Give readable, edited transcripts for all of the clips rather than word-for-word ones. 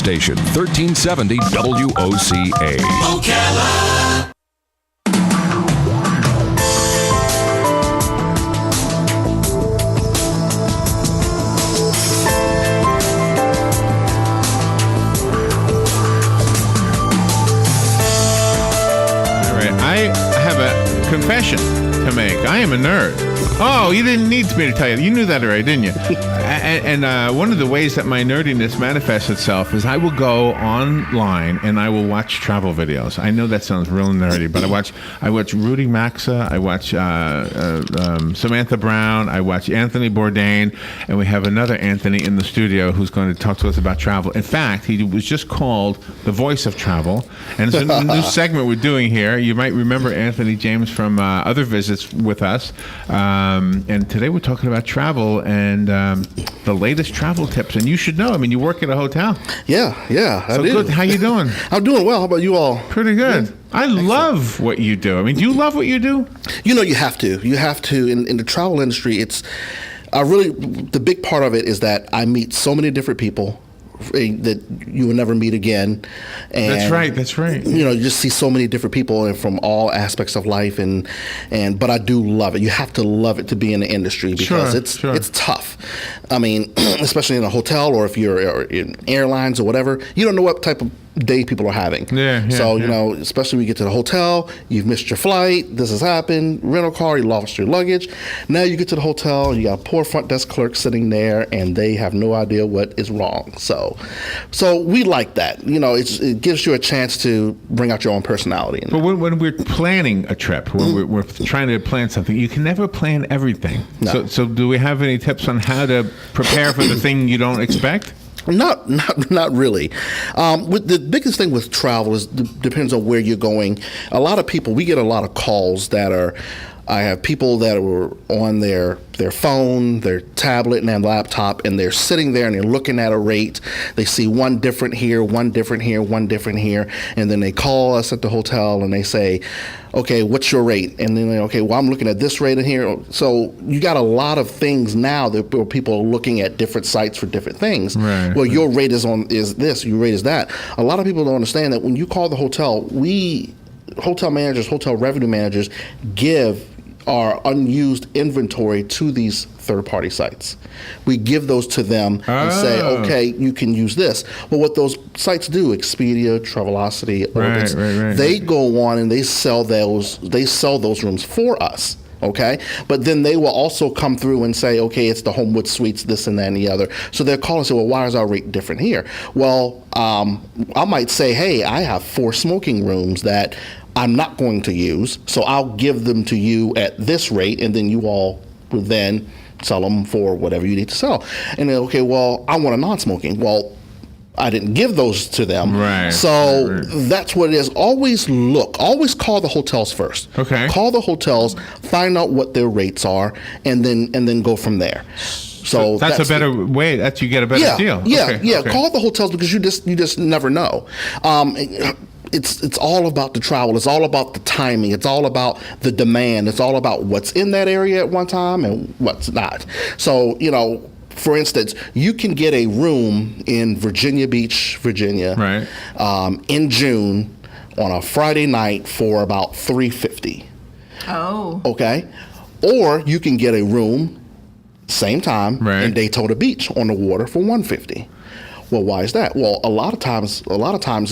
station, 1370 WOCA. Ocala. I have a confession to make. I am a nerd. Oh, you didn't need me to tell you. You knew that already, didn't you? And one of the ways that my nerdiness manifests itself is I will go online and I will watch travel videos. I know that sounds real nerdy, but I watch Rudy Maxa, I watch Samantha Brown, I watch Anthony Bourdain, and we have another Anthony in the studio who's going to talk to us about travel. In fact, he was just called the voice of travel, and it's a new segment we're doing here. You might remember Anthony James from other visits with us. And today we're talking about travel and the latest travel tips. And you should know. I mean, you work at a hotel. Yeah, I do. Good. How you doing? I'm doing well. How about you all? Pretty good. Yeah. I love what you do. I mean, do you love what you do? You know, you have to. You have to. In the travel industry, it's the big part of it is that I meet so many different people that you will never meet again. And that's right. You know, you just see so many different people and from all aspects of life, but I do love it. You have to love it to be in the industry because it's tough. I mean, especially in a hotel or if you're in airlines or whatever, you don't know what type of day people are having. So, you know, especially when you get to the hotel, you've missed your flight, this has happened, rental car, you lost your luggage. Now you get to the hotel and you got a poor front desk clerk sitting there and they have no idea what is wrong. So we like that. You know, it gives you a chance to bring out your own personality. But when we're planning a trip, when we're trying to plan something, you can never plan everything. No. So do we have any tips on how to prepare for the thing you don't expect? Not really. With the biggest thing with travel is depends on where you're going. A lot of people, we get a lot of calls I have people that were on their phone, their tablet, and their laptop, and they're sitting there and they're looking at a rate. They see one different here, one different here, one different here, and then they call us at the hotel and they say, okay, what's your rate? And then okay, well, I'm looking at this rate in here. So you got a lot of things now that where people are looking at different sites for different things. Right. Well, your rate is this, your rate is that. A lot of people don't understand that when you call the hotel, hotel managers, hotel revenue managers give our unused inventory to these third-party sites. We give those to them and say, okay, you can use this. Well, what those sites do, Expedia, Travelocity, Orbitz, they go on and they sell those rooms for us. Okay, but then they will also come through and say, okay, it's the Homewood Suites, this and that and the other. So they'll call and say, well, why is our rate different here? Well, I might say, hey, I have 4 smoking rooms that I'm not going to use, so I'll give them to you at this rate, and then you all will then sell them for whatever you need to sell. And then, okay, well, I want a non-smoking. Well, I didn't give those to them. So that's what it is. Always call the hotels first. Okay. Call the hotels, find out what their rates are, and then go from there. So that's a better way. That you get a better deal. Yeah. Call the hotels because you just never know. It's all about the travel. It's all about the timing. It's all about the demand. It's all about what's in that area at one time and what's not. So, you know, for instance, you can get a room in Virginia Beach, Virginia, in June on a Friday night for about $350. Oh. Okay. Or you can get a room same time in Daytona Beach on the water for $150. Well, why is that? Well, a lot of times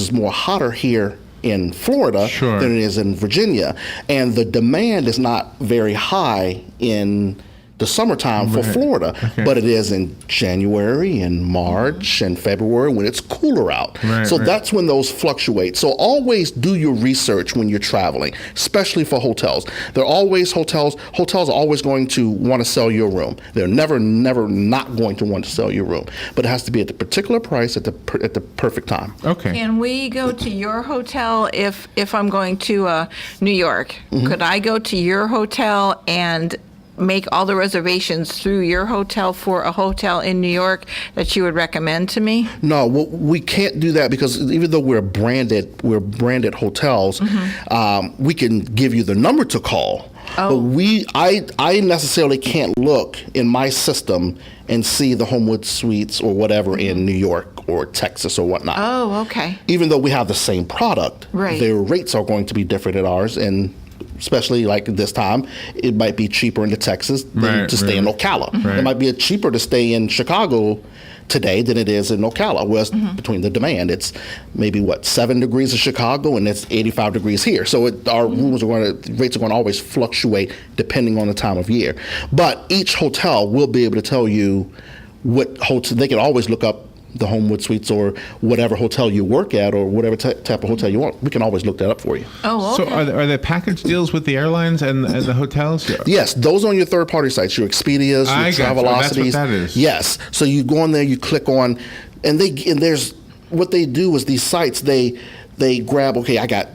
it's more hotter here in Florida than it is in Virginia, and the demand is not very high in the summertime for Florida, but it is in January and March and February when it's cooler out. So that's when those fluctuate. So always do your research when you're traveling, especially for hotels. They're always hotels are always going to want to sell your room. They're never not going to want to sell your room, but it has to be at the particular price at the perfect time. Okay. Can we go to your hotel if I'm going to New York? Could I go to your hotel and make all the reservations through your hotel for a hotel in New York that you would recommend to me? No, we can't do that because even though we're branded hotels, we can give you the number to call. But I necessarily can't look in my system and see the Homewood Suites or whatever in New York or Texas or whatnot. Oh, okay. Even though we have the same product, Right. their rates are going to be different at ours, and especially like this time, it might be cheaper into Texas than to stay in Ocala. Right. It might be cheaper to stay in Chicago today than it is in Ocala. Whereas between the demand, it's maybe 7 degrees in Chicago and it's 85 degrees here. So our rates are going to always fluctuate depending on the time of year. But each hotel will be able to tell you what hotel. They can always look up the Homewood Suites or whatever hotel you work at or whatever type of hotel you want. We can always look that up for you. Oh, okay. So are there package deals with the airlines and the hotels? Yes, those on your third-party sites, your Expedias, I your got you. Travelocities. That's what that is. Yes, so you go on there, you click on, and there's what they do is these sites they grab. Okay, I got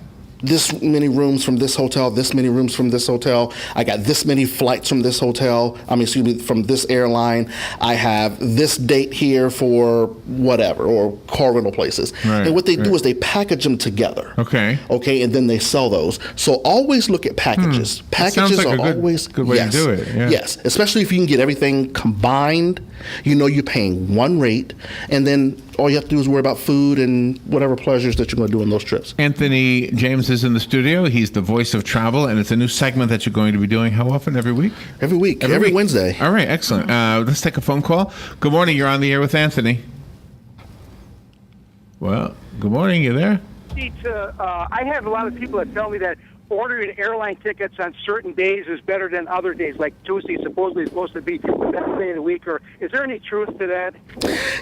this many rooms from this hotel, this many rooms from this hotel. I got this many flights from this hotel. From this airline. I have this date here for whatever, or car rental places. Right, and what they do is they package them together. Okay. Okay, and then they sell those. So always look at packages. Packages sounds like are a always good way to do it, yeah. Yes, especially if you can get everything combined. You know you're paying one rate, and then all you have to do is worry about food and whatever pleasures that you're going to do on those trips. Anthony James is in the studio. He's the voice of travel, and it's a new segment that you're going to be doing how often? Every week? Every week, every week? Wednesday. All right, excellent. Let's take a phone call. Good morning. You're on the air with Anthony. Well, good morning. You there? I have a lot of people that tell me that ordering airline tickets on certain days is better than other days, like Tuesday supposedly is supposed to be the best day of the week. Or is there any truth to that?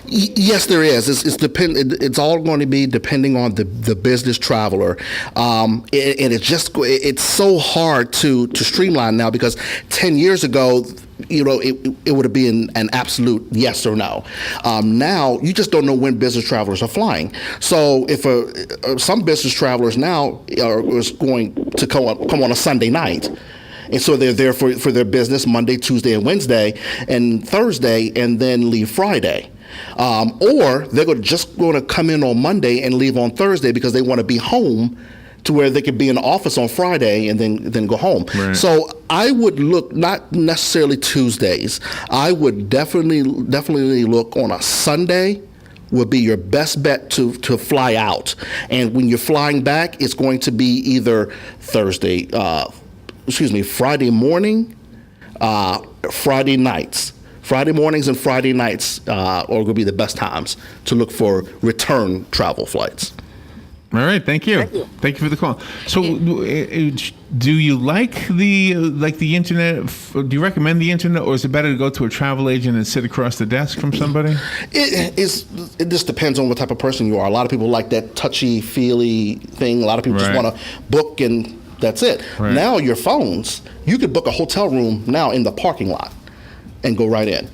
Yes, there is. It's all going to be depending on the business traveler, and it's so hard to streamline now because 10 years ago, it would have been an absolute yes or no. Now you just don't know when business travelers are flying. So if some business travelers now are going to come on a Sunday night. And so they're there for their business Monday, Tuesday, and Wednesday, and Thursday, and then leave Friday. Or they're just going to come in on Monday and leave on Thursday because they want to be home to where they could be in the office on Friday and then go home. Right. So I would look, not necessarily Tuesdays, I would definitely look on a Sunday would be your best bet to fly out. And when you're flying back, it's going to be either Friday morning, Friday nights. Friday mornings and Friday nights are going to be the best times to look for return travel flights. All right, thank you. Thank you for the call. So, do you like the internet? Do you recommend the internet, or is it better to go to a travel agent and sit across the desk from somebody? It just depends on what type of person you are. A lot of people like that touchy-feely thing. A lot of people just want to book and that's it. Right. Now your phones, you could book a hotel room now in the parking lot and go right in.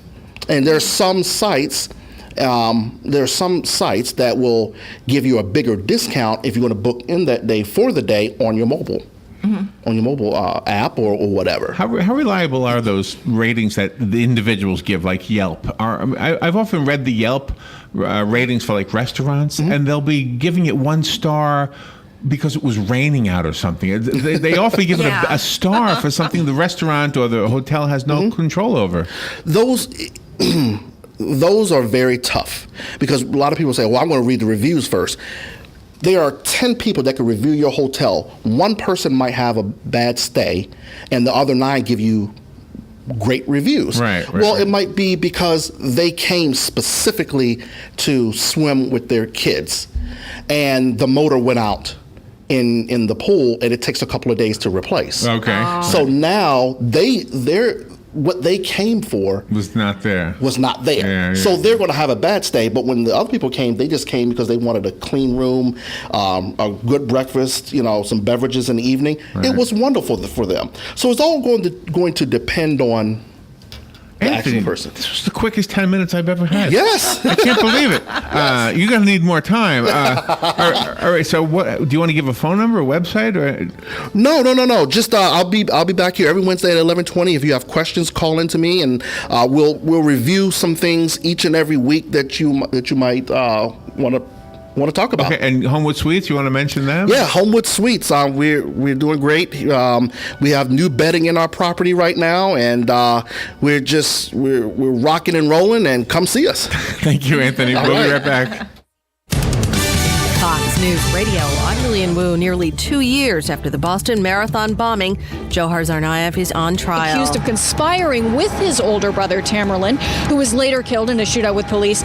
And there's some sites. There are some sites that will give you a bigger discount if you want to book in that day for the day on your mobile, on your mobile app or whatever. How reliable are those ratings that the individuals give, like Yelp? I've often read the Yelp ratings for like restaurants, and they'll be giving it 1 star because it was raining out or something. They often give it a star for something the restaurant or the hotel has no control over. Those are very tough because a lot of people say, well, I'm going to read the reviews first. There are 10 people that can review your hotel. One person might have a bad stay, and the other 9 give you great reviews. Right. It might be because they came specifically to swim with their kids, and the motor went out in the pool, and it takes a couple of days to replace. Okay. So now what they came for was not there. Yeah. So they're going to have a bad stay. But when the other people came, they just came because they wanted a clean room, a good breakfast, some beverages in the evening. Right. It was wonderful for them. So it's all going to depend on the Anthony, actual person. This was the quickest 10 minutes I've ever had. Yes. I can't believe it. You're going to need more time. All right. So, what do you want to give a phone number, a website, or? No. Just I'll be back here every Wednesday at 11:20. If you have questions, call in to me, and we'll review some things each and every week that you might want to want to talk about. Okay, and Homewood Suites, you want to mention them? Yeah, Homewood Suites. We're doing great. We have new bedding in our property right now, and we're rocking and rolling. And come see us. Thank you, Anthony. We'll be right back. Fox News Radio. I'm Lillian Wu. Nearly 2 years after the Boston Marathon bombing, Johar Tsarnaev is on trial. Accused of conspiring with his older brother, Tamerlan, who was later killed in a shootout with police.